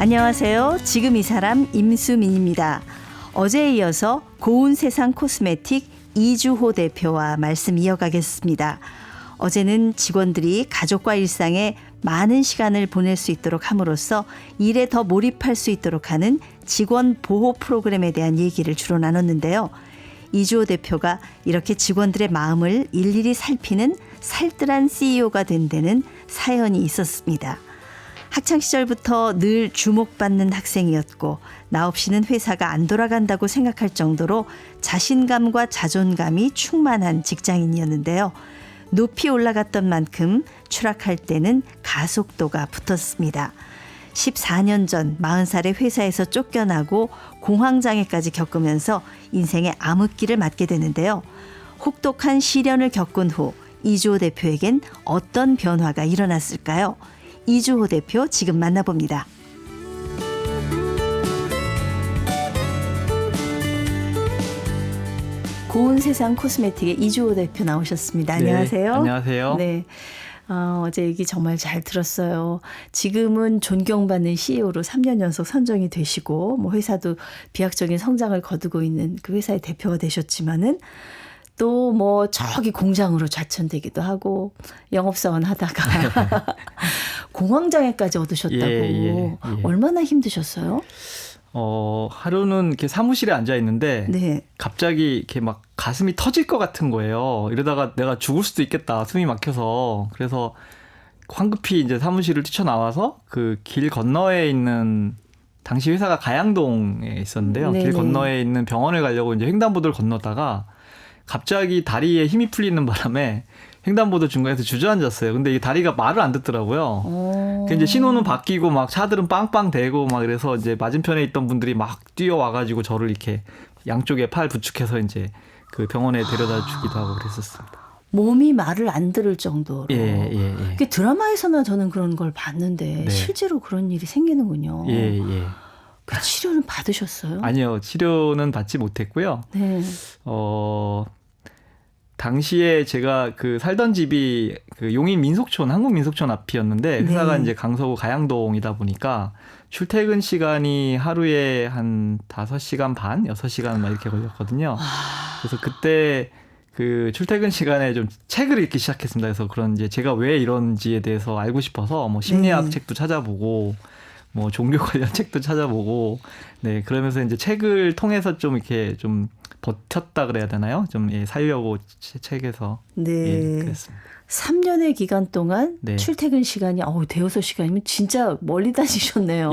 안녕하세요. 지금 이 사람 임수민입니다. 어제에 이어서 고운세상 코스메틱 이주호 대표와 말씀 이어가겠습니다. 어제는 직원들이 가족과 일상에 많은 시간을 보낼 수 있도록 함으로써 일에 더 몰입할 수 있도록 하는 직원 보호 프로그램에 대한 얘기를 주로 나눴는데요. 이주호 대표가 이렇게 직원들의 마음을 일일이 살피는 살뜰한 CEO가 된 데는 사연이 있었습니다. 학창시절부터 늘 주목받는 학생이었고 나 없이는 회사가 안 돌아간다고 생각할 정도로 자신감과 자존감이 충만한 직장인이었는데요. 높이 올라갔던 만큼 추락할 때는 가속도가 붙었습니다. 14년 전 40살의 회사에서 쫓겨나고 공황장애까지 겪으면서 인생의 암흑기를 맞게 되는데요. 혹독한 시련을 겪은 후 이주호 대표에겐 어떤 변화가 일어났을까요? 이주호 대표 지금 만나봅니다. 고운세상 코스메틱의 이주호 대표 나오셨습니다. 안녕하세요. 네, 안녕하세요. 네. 어제 얘기 정말 잘 들었어요. 지금은 존경받는 CEO로 3년 연속 선정이 되시고 뭐 회사도 비약적인 성장을 거두고 있는 그 회사의 대표가 되셨지만은 또 뭐 저기 공장으로 좌천되기도 하고 영업사원 하다가 공황장애까지 얻으셨다고. 얼마나 힘드셨어요? 하루는 이렇게 사무실에 앉아 있는데 네. 갑자기 이렇게 막 가슴이 터질 것 같은 거예요. 이러다가 내가 죽을 수도 있겠다. 숨이 막혀서. 그래서 황급히 이제 사무실을 뛰쳐나와서 그 길 건너에 있는 당시 회사가 가양동에 있었는데요. 네네. 길 건너에 있는 병원을 가려고 이제 횡단보도를 건너다가 갑자기 다리에 힘이 풀리는 바람에 횡단보도 중간에서 주저앉았어요. 근데 이 다리가 말을 안 듣더라고요. 그 이제 신호는 바뀌고 막 차들은 빵빵 대고 막 그래서 이제 맞은편에 있던 분들이 막 뛰어와가지고 저를 이렇게 양쪽에 팔 부축해서 이제 그 병원에 데려다 주기도 하고 그랬었습니다. 몸이 말을 안 들을 정도로. 예. 그 드라마에서만 저는 그런 걸 봤는데 네. 실제로 그런 일이 생기는군요. 예. 그 치료는 받으셨어요? 아니요, 치료는 받지 못했고요. 네. 당시에 제가 그 살던 집이 그 용인 민속촌, 한국 민속촌 앞이었는데 회사가 네. 이제 강서구 가양동이다 보니까 출퇴근 시간이 하루에 한 5시간 반, 6시간 막 이렇게 걸렸거든요. 그래서 그때 그 출퇴근 시간에 좀 책을 읽기 시작했습니다. 그래서 그런 이제 제가 왜 이런지에 대해서 알고 싶어서 뭐 심리학 책도 찾아보고 뭐 종교 관련 책도 찾아보고 네, 그러면서 이제 책을 통해서 좀 이렇게 좀 버텼다 그래야 되나요? 좀 살려고 책에서 네. 그랬습니다. 3년의 기간 동안 네. 출퇴근 시간이 대여섯 시간이면 진짜 멀리 다니셨네요.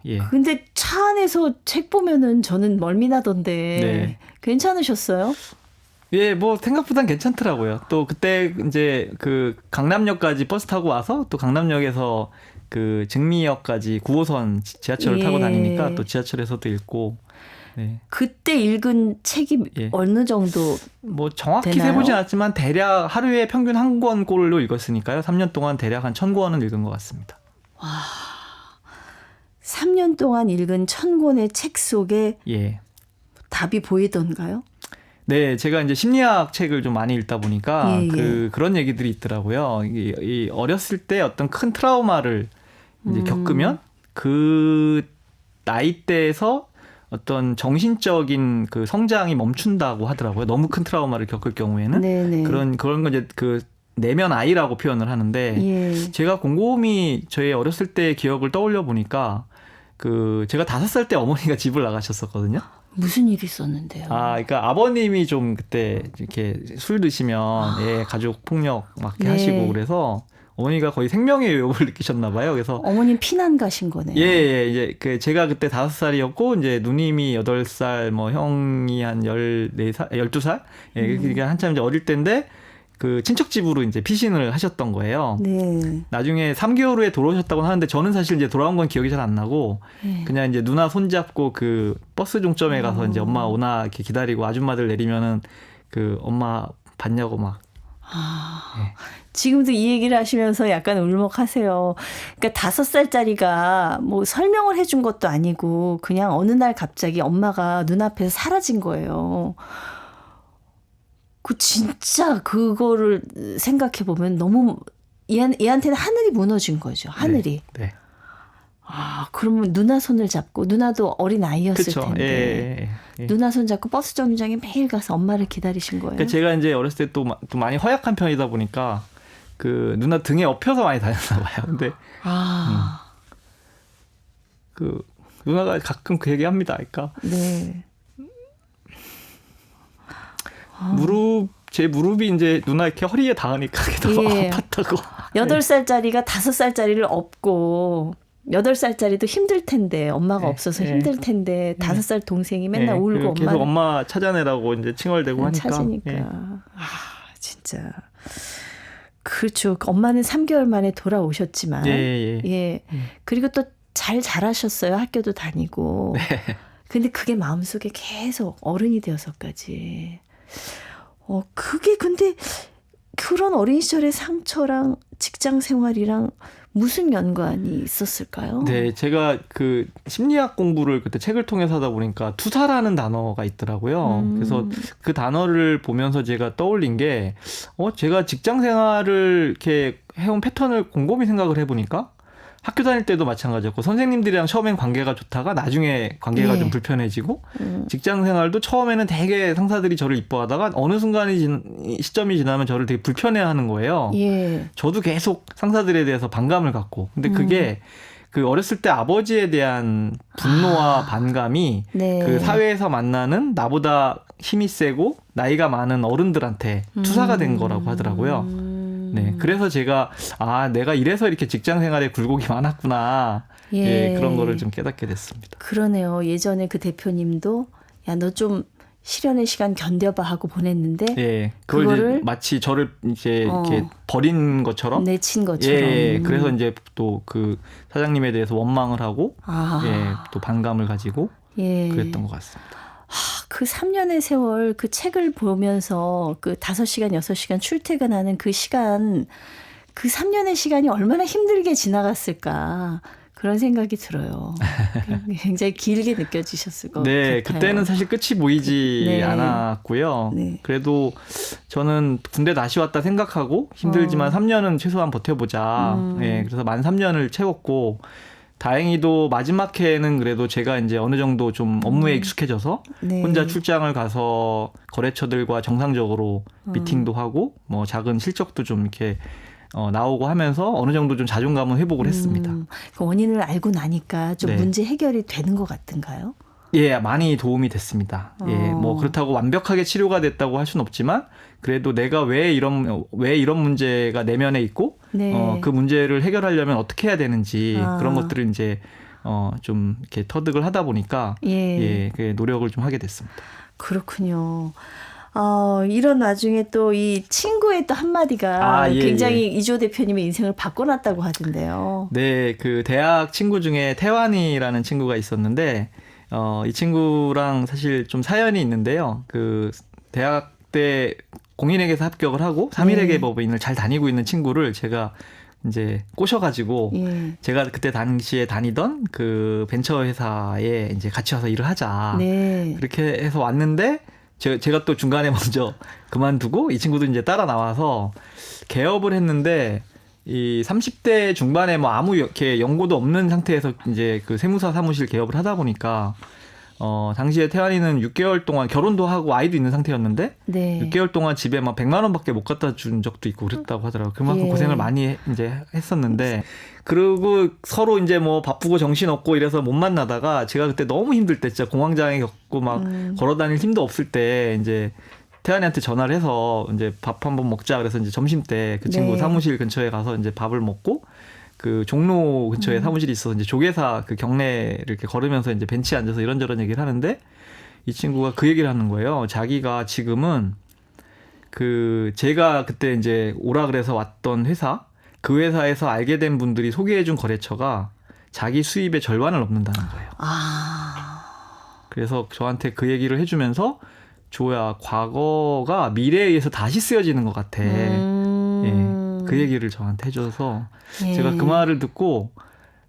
예. 근데 차 안에서 책 보면은 저는 멀미나던데 네. 괜찮으셨어요? 예, 뭐 생각보단 괜찮더라고요. 또 그때 이제 그 강남역까지 버스 타고 와서 또 강남역에서 그 증미역까지 9호선 지하철을 타고 다니니까 또 지하철에서도 읽고. 네. 그때 읽은 책이 어느 정도 뭐 정확히 되나요? 세보진 않았지만 대략 하루에 평균 한 권꼴로 읽었으니까요. 3년 동안 대략 한 1000권은 읽은 것 같습니다. 와, 3년 동안 읽은 1000권의 책 속에 답이 보이던가요? 네, 제가 이제 심리학 책을 좀 많이 읽다 보니까 그런 얘기들이 있더라고요. 이 어렸을 때 어떤 큰 트라우마를 이제 겪으면 그 나이대에서 어떤 정신적인 그 성장이 멈춘다고 하더라고요. 너무 큰 트라우마를 겪을 경우에는. 네네. 그런 거 이제 그 내면 아이라고 표현을 하는데 제가 곰곰이 저의 어렸을 때의 기억을 떠올려 보니까 그 제가 5살 때 어머니가 집을 나가셨었거든요. 무슨 일이 있었는데요? 그러니까 아버님이 좀 그때 이렇게 술 드시면 가족 폭력 막 이렇게 하시고 그래서 어머니가 거의 생명의 위협을 느끼셨나 봐요. 그래서 어머님 피난 가신 거네요. 이제 그 제가 그때 5살이었고 이제 누님이 8살, 뭐 형이 한 14살, 12살. 그러니까 한참 이제 어릴 때인데 그 친척 집으로 이제 피신을 하셨던 거예요. 네. 나중에 3개월 후에 돌아오셨다고 하는데 저는 사실 이제 돌아온 건 기억이 잘 안 나고 그냥 이제 누나 손잡고 그 버스 종점에 가서 이제 엄마 오나 이렇게 기다리고 아줌마들 내리면은 그 엄마 봤냐고 막. 지금도 이 얘기를 하시면서 약간 울먹하세요. 그러니까 5살짜리가 뭐 설명을 해준 것도 아니고 그냥 어느 날 갑자기 엄마가 눈앞에서 사라진 거예요. 그 진짜 그거를 생각해 보면 너무 얘한테는 하늘이 무너진 거죠. 하늘이. 네. 아, 그러면 누나 손을 잡고 누나도 어린 아이였을 그쵸. 텐데 예. 누나 손 잡고 버스 정류장에 매일 가서 엄마를 기다리신 거예요? 그러니까 제가 이제 어렸을 때 또 많이 허약한 편이다 보니까 그 누나 등에 업혀서 많이 다녔나 봐요. 근데 그 누나가 가끔 그 얘기합니다. 그러니까 네. 제 무릎이 이제 누나 이렇게 허리에 닿으니까 그게 너무 예. 아팠다고. 8살짜리가 5살짜리를 업고 8살짜리도 힘들 텐데 엄마가 네, 없어서 네. 힘들 텐데 5살 동생이 맨날 예, 울고 그리고 계속 엄마 엄마 찾아내라고 이제 칭얼대고 하니까. 찾으니까 예. 진짜 그렇죠. 엄마는 3개월 만에 돌아오셨지만 예. 그리고 또 잘 자라셨어요. 학교도 다니고. 근데 그게 마음속에 계속 어른이 되어서까지. 그게 근데 그런 어린 시절의 상처랑 직장 생활이랑 무슨 연관이 있었을까요? 네, 제가 그 심리학 공부를 그때 책을 통해서 하다 보니까 투사라는 단어가 있더라고요. 그래서 그 단어를 보면서 제가 떠올린 게, 제가 직장 생활을 이렇게 해온 패턴을 곰곰이 생각을 해보니까 학교 다닐 때도 마찬가지였고 선생님들이랑 처음엔 관계가 좋다가 나중에 관계가 좀 불편해지고 직장 생활도 처음에는 되게 상사들이 저를 이뻐하다가 어느 시점이 지나면 저를 되게 불편해하는 거예요. 예. 저도 계속 상사들에 대해서 반감을 갖고 근데 그게 그 어렸을 때 아버지에 대한 분노와 반감이 네. 그 사회에서 만나는 나보다 힘이 세고 나이가 많은 어른들한테 투사가 된 거라고 하더라고요. 네, 그래서 제가 내가 이래서 이렇게 직장 생활에 굴곡이 많았구나. 그런 거를 좀 깨닫게 됐습니다. 그러네요. 예전에 그 대표님도 야, 너 좀 실현의 시간 견뎌봐 하고 보냈는데 예, 그거를 이제 마치 저를 이제 이렇게 버린 것처럼 내친 것처럼. 예, 그래서 이제 또 그 사장님에 대해서 원망을 하고 또 반감을 가지고 그랬던 것 같습니다. 그 3년의 세월 그 책을 보면서 그 5시간, 6시간 출퇴근하는 그 시간, 그 3년의 시간이 얼마나 힘들게 지나갔을까. 그런 생각이 들어요. 굉장히 길게 느껴지셨을 것 같아요. 네, 그때는 사실 끝이 보이지 않았고요. 네. 그래도 저는 군대 다시 왔다 생각하고 힘들지만 3년은 최소한 버텨보자. 그래서 만 3년을 채웠고 다행히도 마지막 해에는 그래도 제가 이제 어느 정도 좀 업무에 익숙해져서 혼자 출장을 가서 거래처들과 정상적으로 미팅도 하고 뭐 작은 실적도 좀 이렇게 나오고 하면서 어느 정도 좀 자존감은 회복을 했습니다. 그 원인을 알고 나니까 좀 네. 문제 해결이 되는 것 같은가요? 예, 많이 도움이 됐습니다. 예, 뭐 그렇다고 완벽하게 치료가 됐다고 할 수는 없지만 그래도 내가 왜 이런 문제가 내면에 있고 그 문제를 해결하려면 어떻게 해야 되는지 그런 것들을 이제 좀 이렇게 터득을 하다 보니까 그 노력을 좀 하게 됐습니다. 그렇군요. 이런 와중에 또 이 친구의 또 한마디가 굉장히 이주호 대표님의 인생을 바꿔놨다고 하던데요. 네, 그 대학 친구 중에 태환이라는 친구가 있었는데 이 친구랑 사실 좀 사연이 있는데요. 그 대학 때 공인회계사 합격을 하고 3일회계 법인을 잘 다니고 있는 친구를 제가 이제 꼬셔가지고 제가 그때 당시에 다니던 그 벤처 회사에 이제 같이 와서 일을 하자. 그렇게 해서 왔는데 제가 또 중간에 먼저 그만두고 이 친구도 이제 따라 나와서 개업을 했는데 이 30대 중반에 뭐 아무 이렇게 연고도 없는 상태에서 이제 그 세무사 사무실 개업을 하다 보니까 당시에 태환이는 6개월 동안 결혼도 하고 아이도 있는 상태였는데 6개월 동안 집에 막 100만 원밖에 못 갖다 준 적도 있고 그랬다고 하더라고요. 그만큼 고생을 많이 이제 했었는데 그리고 서로 이제 뭐 바쁘고 정신 없고 이래서 못 만나다가 제가 그때 너무 힘들 때 진짜 공황장애 겪고 막 걸어 다닐 힘도 없을 때 이제 태환이한테 전화를 해서 이제 밥 한번 먹자 그래서 이제 점심 때 그 친구 사무실 근처에 가서 이제 밥을 먹고 그 종로 근처에 사무실이 있어서 이제 조계사 그 경내를 이렇게 걸으면서 이제 벤치에 앉아서 이런저런 얘기를 하는데 이 친구가 그 얘기를 하는 거예요. 자기가 지금은 그 제가 그때 이제 오라 그래서 왔던 회사 그 회사에서 알게 된 분들이 소개해준 거래처가 자기 수입의 절반을 넘는다는 거예요. 그래서 저한테 그 얘기를 해주면서 조야 과거가 미래에 의해서 다시 쓰여지는 것 같아. 그 얘기를 저한테 해줘서 제가 그 말을 듣고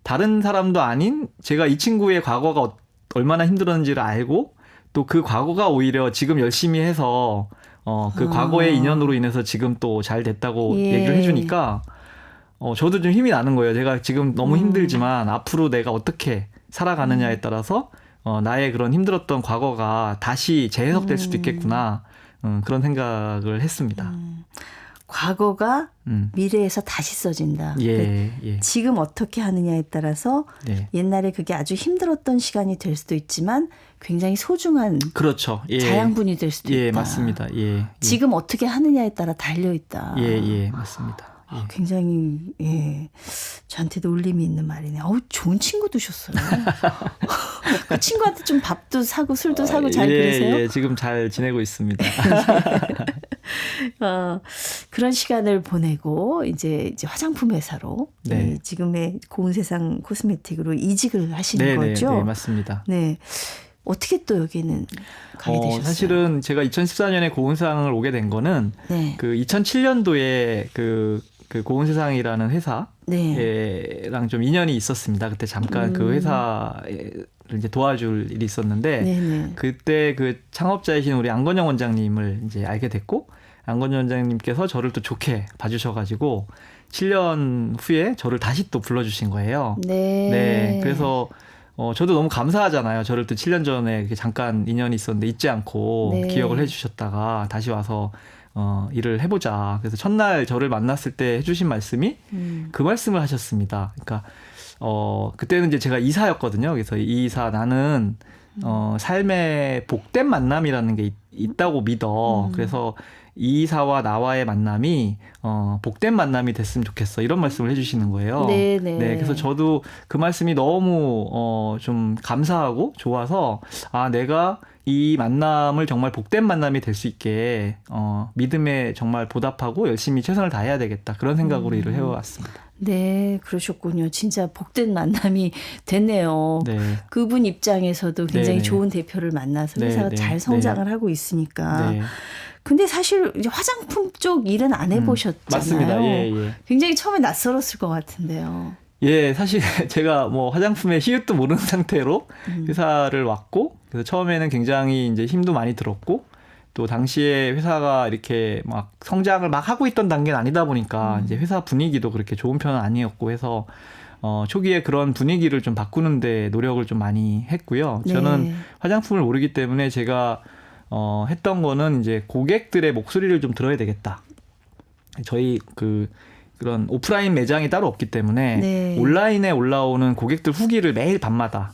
다른 사람도 아닌 제가 이 친구의 과거가 얼마나 힘들었는지를 알고 또 그 과거가 오히려 지금 열심히 해서 그 과거의 인연으로 인해서 지금 또 잘 됐다고 얘기를 해주니까 저도 좀 힘이 나는 거예요. 제가 지금 너무 힘들지만 앞으로 내가 어떻게 살아가느냐에 따라서 나의 그런 힘들었던 과거가 다시 재해석될 수도 있겠구나. 그런 생각을 했습니다. 과거가 미래에서 다시 써진다. 예. 지금 어떻게 하느냐에 따라서 네. 옛날에 그게 아주 힘들었던 시간이 될 수도 있지만 굉장히 소중한 그렇죠. 예. 자양분이 될 수도 예, 있다. 맞습니다. 예. 지금 어떻게 하느냐에 따라 달려 있다. 예, 맞습니다. 예. 굉장히 저한테도 울림이 있는 말이네. 좋은 친구 두셨어요. 그 친구한테 좀 밥도 사고 술도 사고 잘 그러세요? 예, 지금 잘 지내고 있습니다. 그런 시간을 보내고 이제 화장품 회사로 네. 지금의 고운 세상 코스메틱으로 이직을 하시는 거죠? 네, 맞습니다. 네. 어떻게 또 여기는 가게 되셨어요? 사실은 제가 2014년에 고운세상을 오게 된 거는 네. 그 2007년도에 그 고운세상이라는 회사랑 네. 좀 인연이 있었습니다. 그때 잠깐 그 회사를 이제 도와줄 일이 있었는데 네네. 그때 그 창업자이신 우리 안건영 원장님을 이제 알게 됐고 안건영 원장님께서 저를 또 좋게 봐주셔가지고 7년 후에 저를 다시 또 불러주신 거예요. 네. 그래서 저도 너무 감사하잖아요. 저를 또 7년 전에 이렇게 잠깐 인연이 있었는데 잊지 않고 네. 기억을 해주셨다가 다시 와서 일을 해보자. 그래서 첫날 저를 만났을 때 해주신 말씀이 그 말씀을 하셨습니다. 그러니까 그때는 이제 제가 이사였거든요. 그래서 이 이사 나는 삶의 복된 만남이라는 게 있다고 믿어. 그래서 이 이사와 나와의 만남이 복된 만남이 됐으면 좋겠어. 이런 말씀을 해주시는 거예요. 네네. 네, 그래서 저도 그 말씀이 너무 좀 감사하고 좋아서 내가 이 만남을 정말 복된 만남이 될 수 있게 믿음에 정말 보답하고 열심히 최선을 다해야 되겠다. 그런 생각으로 일을 해왔습니다. 네, 그러셨군요. 진짜 복된 만남이 됐네요. 네. 그분 입장에서도 굉장히 네네. 좋은 대표를 만나서 회사가 네네. 잘 성장을 하고 있으니까. 네. 근데 사실 이제 화장품 쪽 일은 안 해보셨잖아요. 맞습니다. 예. 굉장히 처음에 낯설었을 것 같은데요. 예, 사실 제가 뭐 화장품의 희웃도 모르는 상태로 회사를 왔고, 그래서 처음에는 굉장히 이제 힘도 많이 들었고, 또 당시에 회사가 이렇게 막 성장을 막 하고 있던 단계는 아니다 보니까 이제 회사 분위기도 그렇게 좋은 편은 아니었고 해서 초기에 그런 분위기를 좀 바꾸는데 노력을 좀 많이 했고요. 저는 네. 화장품을 모르기 때문에 제가 했던 거는 이제 고객들의 목소리를 좀 들어야 되겠다. 저희 그런 오프라인 매장이 따로 없기 때문에 네. 온라인에 올라오는 고객들 후기를 매일 밤마다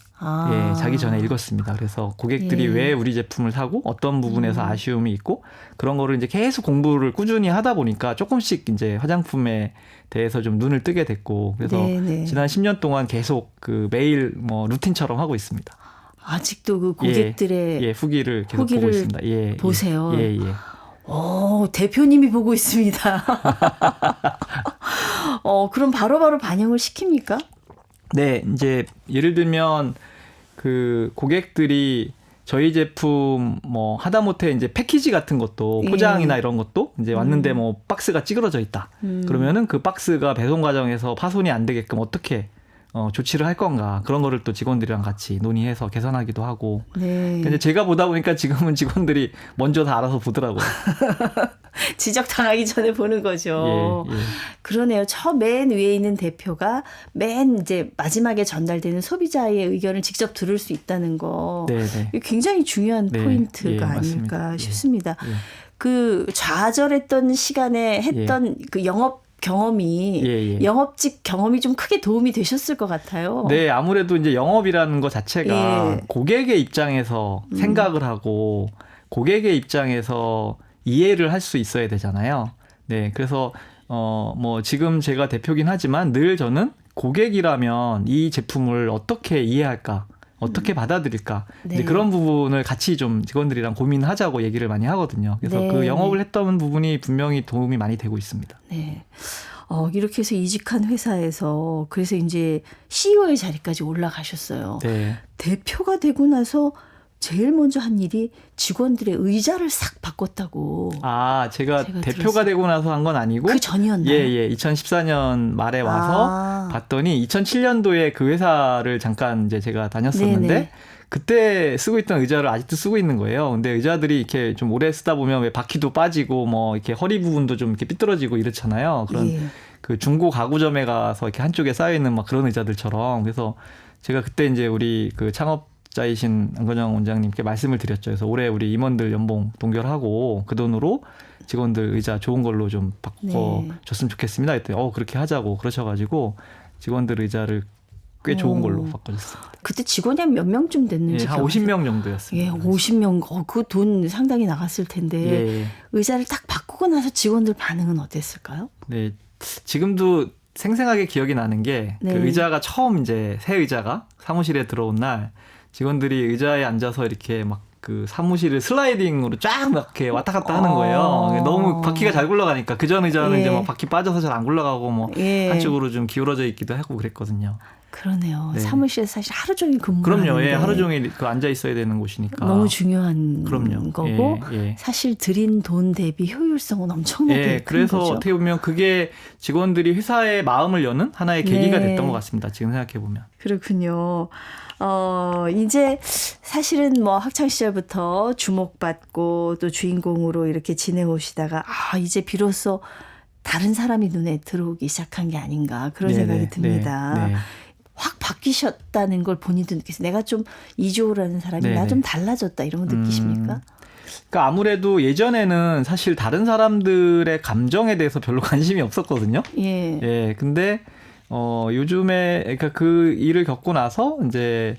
자기 전에 읽었습니다. 그래서 고객들이 왜 우리 제품을 사고 어떤 부분에서 아쉬움이 있고 그런 거를 이제 계속 공부를 꾸준히 하다 보니까 조금씩 이제 화장품에 대해서 좀 눈을 뜨게 됐고 그래서 네네. 지난 10년 동안 계속 매일 뭐 루틴처럼 하고 있습니다. 아직도 그 고객들의 후기를 계속 보고 있습니다. 보세요. 예. 대표님이 보고 있습니다. 그럼 바로바로 반영을 시킵니까? 네, 이제 예를 들면 그 고객들이 저희 제품 뭐 하다못해 이제 패키지 같은 것도 포장이나 이런 것도 이제 왔는데 뭐 박스가 찌그러져 있다. 그러면은 그 박스가 배송 과정에서 파손이 안 되게끔 어떻게 조치를 할 건가 그런 거를 또 직원들이랑 같이 논의해서 개선하기도 하고. 네. 근데 제가 보다 보니까 지금은 직원들이 먼저 다 알아서 보더라고요. 지적당하기 전에 보는 거죠. 예. 그러네요. 맨 위에 있는 대표가 맨 이제 마지막에 전달되는 소비자의 의견을 직접 들을 수 있다는 거. 네네. 이게 굉장히 중요한 네. 포인트가 맞습니다. 아닐까 싶습니다. 예. 그 좌절했던 시간에 했던 그 영업 경험이 영업직 경험이 좀 크게 도움이 되셨을 것 같아요. 네, 아무래도 이제 영업이라는 것 자체가 고객의 입장에서 생각을 하고 고객의 입장에서 이해를 할 수 있어야 되잖아요. 네, 그래서 뭐 지금 제가 대표긴 하지만 늘 저는 고객이라면 이 제품을 어떻게 이해할까? 어떻게 받아들일까? 네. 이제 그런 부분을 같이 좀 직원들이랑 고민하자고 얘기를 많이 하거든요. 그래서 네. 그 영업을 했던 부분이 분명히 도움이 많이 되고 있습니다. 네. 이렇게 해서 이직한 회사에서 그래서 이제 CEO의 자리까지 올라가셨어요. 네. 대표가 되고 나서 제일 먼저 한 일이 직원들의 의자를 싹 바꿨다고. 제가 대표가 되고 나서 한 건 아니고 그 전이었나요? 예. 2014년 말에 와서 봤더니 2007년도에 그 회사를 잠깐 이제 제가 다녔었는데 네네. 그때 쓰고 있던 의자를 아직도 쓰고 있는 거예요. 근데 의자들이 이렇게 좀 오래 쓰다 보면 왜 바퀴도 빠지고 뭐 이렇게 허리 부분도 좀 이렇게 삐뚤어지고 이렇잖아요. 그 중고 가구점에 가서 이렇게 한쪽에 쌓여 있는 막 그런 의자들처럼. 그래서 제가 그때 이제 우리 그 창업자이신 안건영 원장님께 말씀을 드렸죠. 그래서 올해 우리 임원들 연봉 동결하고 그 돈으로 직원들 의자 좋은 걸로 좀 바꿔줬으면 좋겠습니다. 했더니 그렇게 하자고 그러셔가지고 직원들 의자를 꽤 좋은 걸로 바꿔줬습니다. 그때 직원이 한 몇 명쯤 됐는지 한 50명 정도였습니다. 예, 50명. 그 돈 상당히 나갔을 텐데 예. 의자를 딱 바꾸고 나서 직원들 반응은 어땠을까요? 네, 지금도 생생하게 기억이 나는 게 그 네. 의자가 처음 이제 새 의자가 사무실에 들어온 날 직원들이 의자에 앉아서 이렇게 막 그 사무실을 슬라이딩으로 쫙 막 이렇게 왔다 갔다 하는 거예요. 너무 바퀴가 잘 굴러가니까 그전 의자는 예. 이제 막 바퀴 빠져서 잘 안 굴러가고 뭐 예. 한쪽으로 좀 기울어져 있기도 하고 그랬거든요. 그러네요. 네. 사무실에서 사실 하루 종일 근무하는데 그럼요. 예, 하루 종일 그 앉아 있어야 되는 곳이니까 너무 중요한 그럼요. 거고 예, 예. 사실 들인 돈 대비 효율성은 엄청나게 예, 큰 그래서 거죠. 어떻게 보면 그게 직원들이 회사의 마음을 여는 하나의 계기가 네. 됐던 것 같습니다. 지금 생각해 보면. 그렇군요. 이제 사실은 뭐 학창 시절부터 주목받고 또 주인공으로 이렇게 지내오시다가 이제 비로소 다른 사람이 눈에 들어오기 시작한 게 아닌가 그런 네네, 생각이 듭니다. 네. 확 바뀌셨다는 걸 본인도 느끼세요. 내가 좀 이주호라는 사람이 네네. 나 좀 달라졌다 이런 거 느끼십니까? 그러니까 아무래도 예전에는 사실 다른 사람들의 감정에 대해서 별로 관심이 없었거든요. 예. 예, 근데 요즘에 그러니까 그 일을 겪고 나서 이제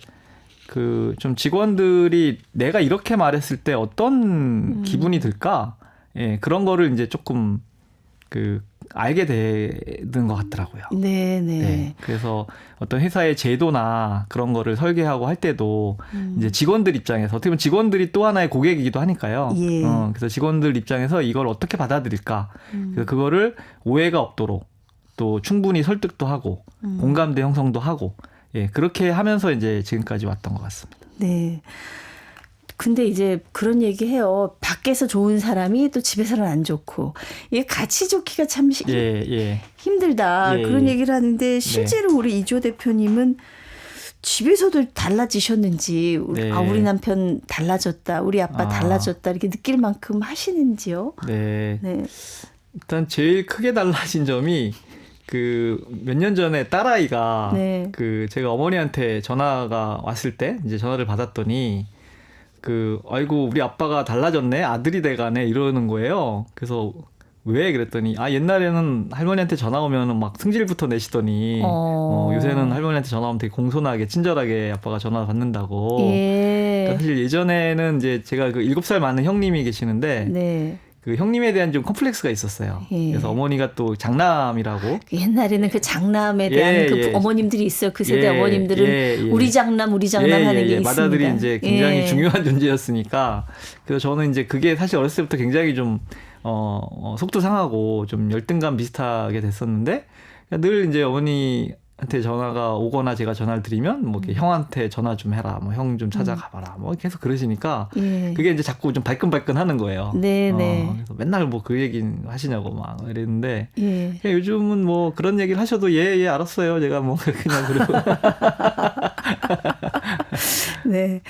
그 좀 직원들이 내가 이렇게 말했을 때 어떤 기분이 들까? 예, 그런 거를 이제 조금 그 알게 되는 것 같더라고요. 네네. 네, 그래서 어떤 회사의 제도나 그런 거를 설계하고 할 때도 이제 직원들 입장에서 어떻게 보면 직원들이 또 하나의 고객이기도 하니까요. 예. 그래서 직원들 입장에서 이걸 어떻게 받아들일까? 그래서 그거를 오해가 없도록 또 충분히 설득도 하고 공감대 형성도 하고 예, 그렇게 하면서 이제 지금까지 왔던 것 같습니다. 네. 근데 이제 그런 얘기 해요. 밖에서 좋은 사람이 또 집에서는 안 좋고 이게 같이 좋기가 참 예. 힘들다. 예, 그런 예. 얘기를 하는데 실제로 우리 이주호 대표님은 집에서도 달라지셨는지 네. 우리 남편 달라졌다. 우리 아빠 달라졌다. 이렇게 느낄 만큼 하시는지요? 네. 네. 일단 제일 크게 달라진 점이 그 몇 년 전에 딸아이가 네. 그 제가 어머니한테 전화가 왔을 때 이제 전화를 받았더니 아이고 우리 아빠가 달라졌네 아들이 돼가네 이러는 거예요. 그래서 왜 그랬더니 옛날에는 할머니한테 전화 오면은 막 승질부터 내시더니 요새는 할머니한테 전화 오면 되게 공손하게 친절하게 아빠가 전화 받는다고. 예. 그러니까 사실 예전에는 이제 제가 그 7살 많은 형님이 계시는데 네. 그 형님에 대한 좀 컴플렉스가 있었어요. 예. 그래서 어머니가 또 장남이라고. 옛날에는 그 장남에 대한 그 어머님들이 있어요. 그 세대 어머님들은 우리 장남 하는 게 있습니다. 맏아들이 이제 굉장히 중요한 존재였으니까. 그래서 저는 이제 그게 사실 어렸을 때부터 굉장히 좀 속도 상하고 좀 열등감 비슷하게 됐었는데 늘 이제 어머니한테 전화가 오거나 제가 전화를 드리면 뭐 이렇게 형한테 전화 좀 해라, 뭐 형 좀 찾아가봐라, 뭐 계속 그러시니까 그게 이제 자꾸 좀 발끈발끈 하는 거예요. 네네. 그래서 맨날 뭐 그 얘기 하시냐고 막 이랬는데 예. 그냥 요즘은 뭐 그런 얘기를 하셔도 예 알았어요. 제가 뭐 그냥 그러고. 네.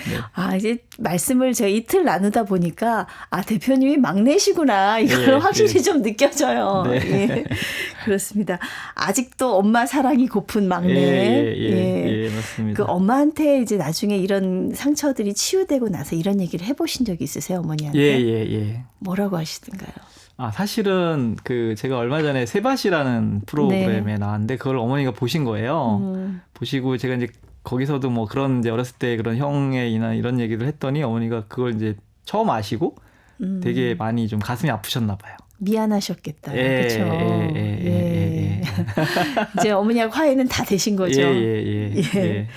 이제 말씀을 제가 이틀 나누다 보니까 대표님이 막내시구나 이걸 확실히 좀 느껴져요. 네. 예. 그렇습니다. 아직도 엄마 사랑이 고픈 막내. 예, 맞습니다. 그 엄마한테 이제 나중에 이런 상처들이 치유되고 나서 이런 얘기를 해보신 적이 있으세요, 어머니한테? 예. 뭐라고 하시던가요? 사실은 제가 얼마 전에 세밭이라는 프로그램에 나왔는데 그걸 어머니가 보신 거예요. 보시고 제가 이제 거기서도 뭐 그런 이제 어렸을 때 그런 형의 이런 얘기를 했더니 어머니가 그걸 이제 처음 아시고 되게 많이 좀 가슴이 아프셨나 봐요. 미안하셨겠다. 그렇죠. 예. 이제 어머니하고 화해는 다 되신 거죠. 예.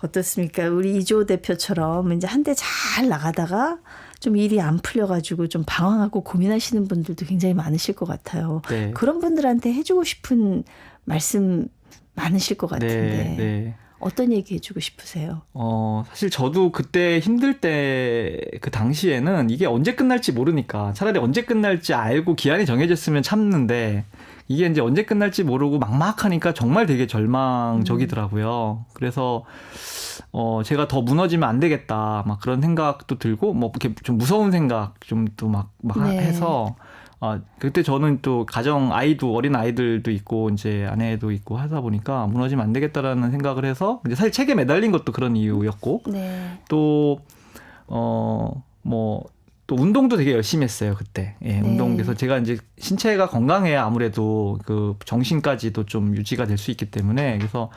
어떻습니까? 우리 이주호 대표처럼 이제 한 대 잘 나가다가 좀 일이 안 풀려가지고 좀 방황하고 고민하시는 분들도 굉장히 많으실 것 같아요. 네. 그런 분들한테 해주고 싶은 말씀 많으실 것 같은데 네. 어떤 얘기 해주고 싶으세요? 사실 저도 그때 힘들 때 그 당시에는 이게 언제 끝날지 모르니까 차라리 언제 끝날지 알고 기한이 정해졌으면 참는데 이게 이제 언제 끝날지 모르고 막막하니까 정말 되게 절망적이더라고요. 그래서 제가 더 무너지면 안 되겠다 막 그런 생각도 들고 뭐 이렇게 좀 무서운 생각 좀 또 막 네. 해서 그때 저는 또 어린 아이들도 있고 이제 아내도 있고 하다 보니까 무너지면 안 되겠다라는 생각을 해서 이제 사실 책에 매달린 것도 그런 이유였고 네. 또 또 운동도 되게 열심히 했어요 그때. 예, 네. 운동. 그래서 제가 이제 신체가 건강해야 아무래도 그 정신까지도 좀 유지가 될 수 있기 때문에 그래서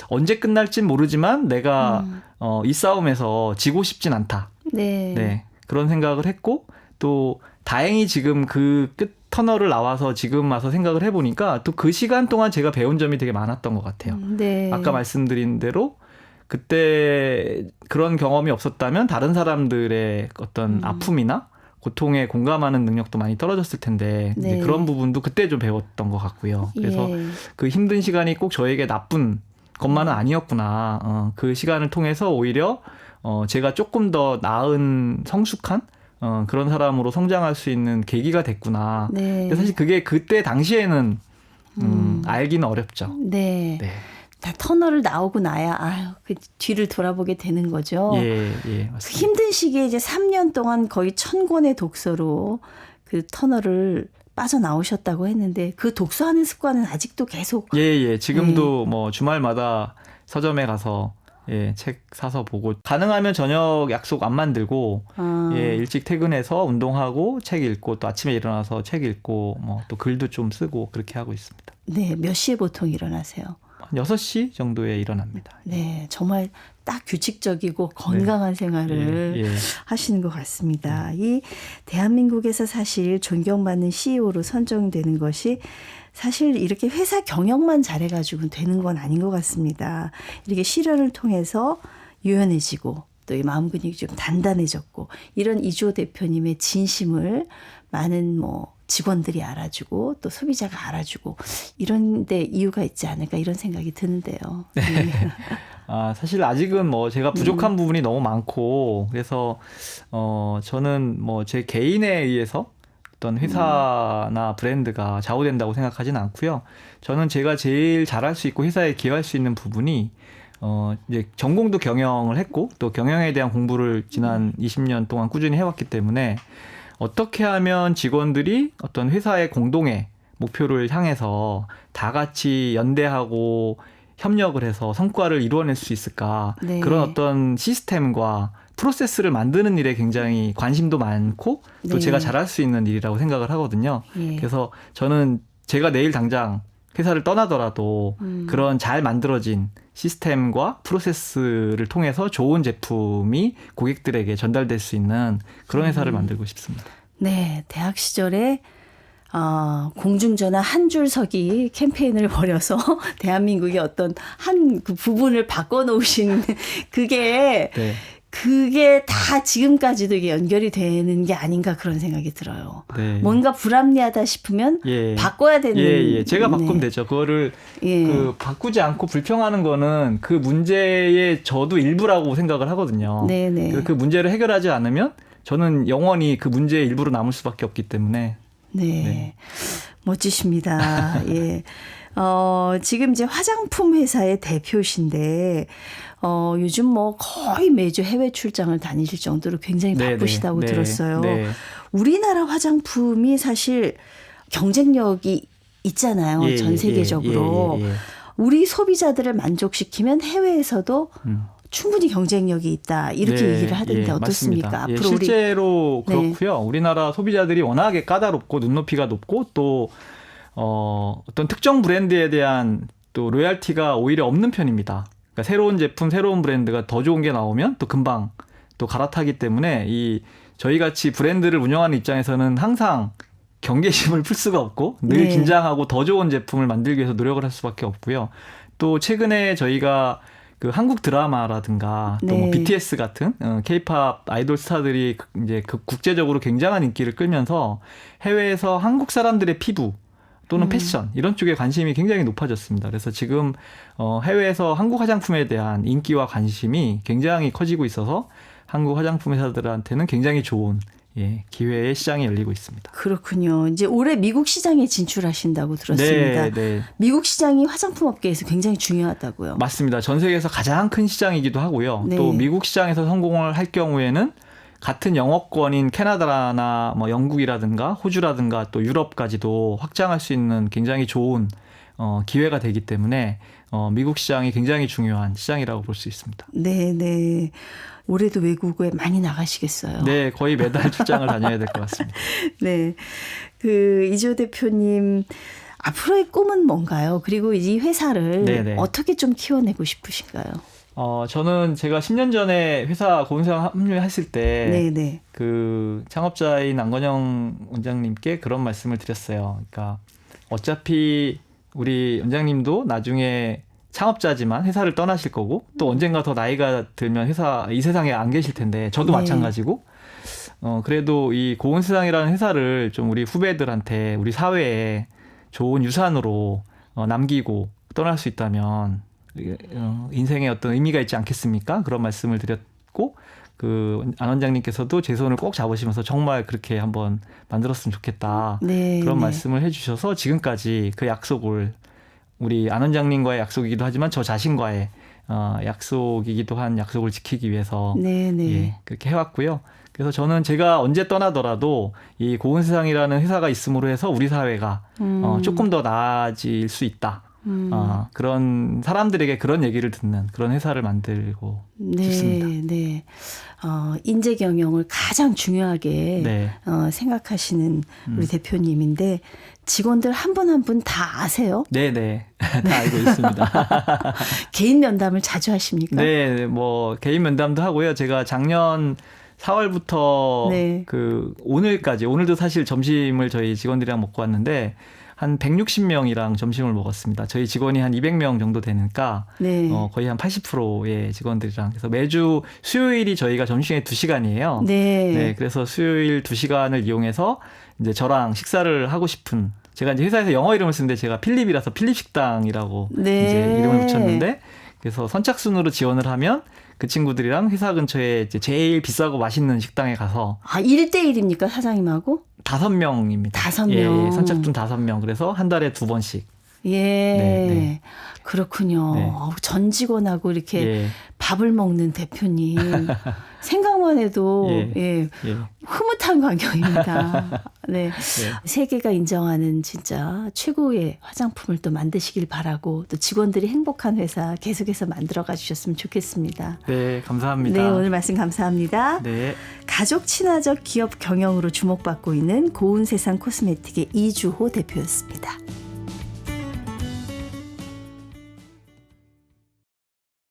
언제 끝날진 모르지만 내가 이 싸움에서 지고 싶진 않다. 네. 네, 그런 생각을 했고 또 다행히 지금 그 끝 터널을 나와서 지금 와서 생각을 해보니까 또 그 시간 동안 제가 배운 점이 되게 많았던 것 같아요. 네. 아까 말씀드린 대로 그때 그런 경험이 없었다면 다른 사람들의 어떤 아픔이나 고통에 공감하는 능력도 많이 떨어졌을 텐데 네. 이제 그런 부분도 그때 좀 배웠던 것 같고요. 그래서 예. 그 힘든 시간이 꼭 저에게 나쁜 것만은 아니었구나. 그 시간을 통해서 오히려 제가 조금 더 나은 성숙한 그런 사람으로 성장할 수 있는 계기가 됐구나. 네. 근데 사실 그게 그때 당시에는 알기는 어렵죠. 네. 네. 다 터널을 나오고 나야 그 뒤를 돌아보게 되는 거죠. 예, 맞습니다. 힘든 시기에 이제 3년 동안 거의 1000권의 독서로 그 터널을 빠져나오셨다고 했는데 그 독서하는 습관은 아직도 계속. 예. 지금도 뭐 주말마다 서점에 가서 책 사서 보고 가능하면 저녁 약속 안 만들고 일찍 퇴근해서 운동하고 책 읽고 또 아침에 일어나서 책 읽고 뭐 또 글도 좀 쓰고 그렇게 하고 있습니다. 네, 몇 시에 보통 일어나세요? 한 6시 정도에 일어납니다. 네, 정말 딱 규칙적이고 건강한 생활을 예. 하시는 것 같습니다. 이 대한민국에서 사실 존경받는 CEO로 선정되는 것이 사실 이렇게 회사 경영만 잘해가지고 되는 건 아닌 것 같습니다. 이렇게 실현을 통해서 유연해지고 또 이 마음 근육이 좀 단단해졌고 이런 이주호 대표님의 진심을 많은 직원들이 알아주고 또 소비자가 알아주고 이런 데 이유가 있지 않을까 이런 생각이 드는데요. 네. 사실 아직은 제가 부족한 부분이 너무 많고 그래서 저는 제 개인에 의해서 어떤 회사나 브랜드가 좌우된다고 생각하지는 않고요. 저는 제가 제일 잘할 수 있고 회사에 기여할 수 있는 부분이 이제 전공도 경영을 했고 또 경영에 대한 공부를 지난 20년 동안 꾸준히 해왔기 때문에 어떻게 하면 직원들이 어떤 회사의 공동의 목표를 향해서 다 같이 연대하고 협력을 해서 성과를 이루어낼 수 있을까? 네. 그런 어떤 시스템과 프로세스를 만드는 일에 굉장히 관심도 많고 또 네. 제가 잘할 수 있는 일이라고 생각을 하거든요. 예. 그래서 저는 제가 내일 당장 회사를 떠나더라도 그런 잘 만들어진 시스템과 프로세스를 통해서 좋은 제품이 고객들에게 전달될 수 있는 그런 회사를 만들고 싶습니다. 네, 대학 시절에 공중전화 한 줄 서기 캠페인을 벌여서 대한민국의 어떤 한 그 부분을 바꿔놓으신 그게 다 지금까지도 이게 연결이 되는 게 아닌가 그런 생각이 들어요. 네. 뭔가 불합리하다 싶으면 바꿔야 되는. 제가 바꾸면 되죠. 그거를 바꾸지 않고 불평하는 거는 그 문제의 저도 일부라고 생각을 하거든요. 네네. 그 문제를 해결하지 않으면 저는 영원히 그 문제의 일부로 남을 수밖에 없기 때문에. 네. 멋지십니다. 예. 지금 이제 화장품 회사의 대표신데, 요즘 거의 매주 해외 출장을 다니실 정도로 굉장히 바쁘시다고 들었어요. 네. 우리나라 화장품이 사실 경쟁력이 있잖아요. 전 세계적으로. 우리 소비자들을 만족시키면 해외에서도 충분히 경쟁력이 있다. 이렇게 얘기를 하던데 어떻습니까? 맞습니다. 앞으로 실제로 그렇고요. 우리나라 소비자들이 워낙에 까다롭고 눈높이가 높고 또 어떤 특정 브랜드에 대한 또 로얄티가 오히려 없는 편입니다. 그러니까 새로운 제품, 새로운 브랜드가 더 좋은 게 나오면 또 금방 또 갈아타기 때문에 저희 같이 브랜드를 운영하는 입장에서는 항상 경계심을 풀 수가 없고 늘 긴장하고 더 좋은 제품을 만들기 위해서 노력을 할 수밖에 없고요. 또 최근에 저희가 그 한국 드라마라든가 또 BTS 같은 K-팝 아이돌 스타들이 이제 국제적으로 굉장한 인기를 끌면서 해외에서 한국 사람들의 피부 또는 패션 이런 쪽에 관심이 굉장히 높아졌습니다. 그래서 지금 해외에서 한국 화장품에 대한 인기와 관심이 굉장히 커지고 있어서 한국 화장품 회사들한테는 굉장히 좋은 기회의 시장이 열리고 있습니다. 그렇군요. 이제 올해 미국 시장에 진출하신다고 들었습니다. 네. 미국 시장이 화장품 업계에서 굉장히 중요하다고요. 맞습니다. 전 세계에서 가장 큰 시장이기도 하고요. 또 미국 시장에서 성공을 할 경우에는 같은 영어권인 캐나다나 뭐 영국이라든가 호주라든가 또 유럽까지도 확장할 수 있는 굉장히 좋은 기회가 되기 때문에 미국 시장이 굉장히 중요한 시장이라고 볼 수 있습니다. 네. 올해도 외국에 많이 나가시겠어요. 네, 거의 매달 출장을 다녀야 될 것 같습니다. 네. 그 이주호 대표님 앞으로의 꿈은 뭔가요? 그리고 이 회사를 네네. 어떻게 좀 키워내고 싶으신가요? 저는 제가 10년 전에 회사 고은세상 합류했을 때 네네. 그 창업자인 안건영 원장님께 그런 말씀을 드렸어요. 그러니까 어차피 우리 원장님도 나중에 창업자지만 회사를 떠나실 거고 또 언젠가 더 나이가 들면 이 세상에 안 계실 텐데 저도 네. 마찬가지고 그래도 이 고은세상이라는 회사를 좀 우리 후배들한테 우리 사회에 좋은 유산으로 남기고 떠날 수 있다면 인생에 어떤 의미가 있지 않겠습니까? 그런 말씀을 드렸고 그 안 원장님께서도 제 손을 꼭 잡으시면서 정말 그렇게 한번 만들었으면 좋겠다. 네, 그런 네. 말씀을 해주셔서 지금까지 그 약속을 우리 안 원장님과의 약속이기도 하지만 저 자신과의 약속이기도 한 약속을 지키기 위해서 네네. 예, 그렇게 해왔고요. 그래서 저는 제가 언제 떠나더라도 이 고은세상이라는 회사가 있음으로 해서 우리 사회가 조금 더 나아질 수 있다. 그런 사람들에게 그런 얘기를 듣는 그런 회사를 만들고 싶습니다. 네. 인재 경영을 가장 중요하게 네. 생각하시는 우리 대표님인데 직원들 한 분 한 분 다 아세요? 네네. 다 알고 있습니다. 개인 면담을 자주 하십니까? 네, 뭐 개인 면담도 하고요. 제가 작년 4월부터 네. 그 오늘까지 오늘도 사실 점심을 저희 직원들이랑 먹고 왔는데 한 160명이랑 점심을 먹었습니다. 저희 직원이 한 200명 정도 되니까 네. 거의 한 80%의 직원들이랑 그래서 매주 수요일이 저희가 점심시간에 2시간이에요. 네. 그래서 수요일 2시간을 이용해서 이제 저랑 식사를 하고 싶은 제가 이제 회사에서 영어 이름을 쓰는데 제가 필립이라서 필립 식당이라고 네. 이제 이름을 붙였는데 그래서 선착순으로 지원을 하면 그 친구들이랑 회사 근처에 이제 제일 비싸고 맛있는 식당에 가서 1대1입니까 사장님하고? 5명입니다. 5명. 예, 선착순 5명. 그래서 한 달에 2번씩. 예. 네. 그렇군요. 네. 전 직원하고 이렇게 예. 밥을 먹는 대표님. 생각만 해도 예. 흐뭇한 광경입니다. 네. 예. 세계가 인정하는 진짜 최고의 화장품을 또 만드시길 바라고 또 직원들이 행복한 회사 계속해서 만들어가 주셨으면 좋겠습니다. 네, 감사합니다. 네, 오늘 말씀 감사합니다. 네. 가족 친화적 기업 경영으로 주목받고 있는 고운세상 코스메틱의 이주호 대표였습니다.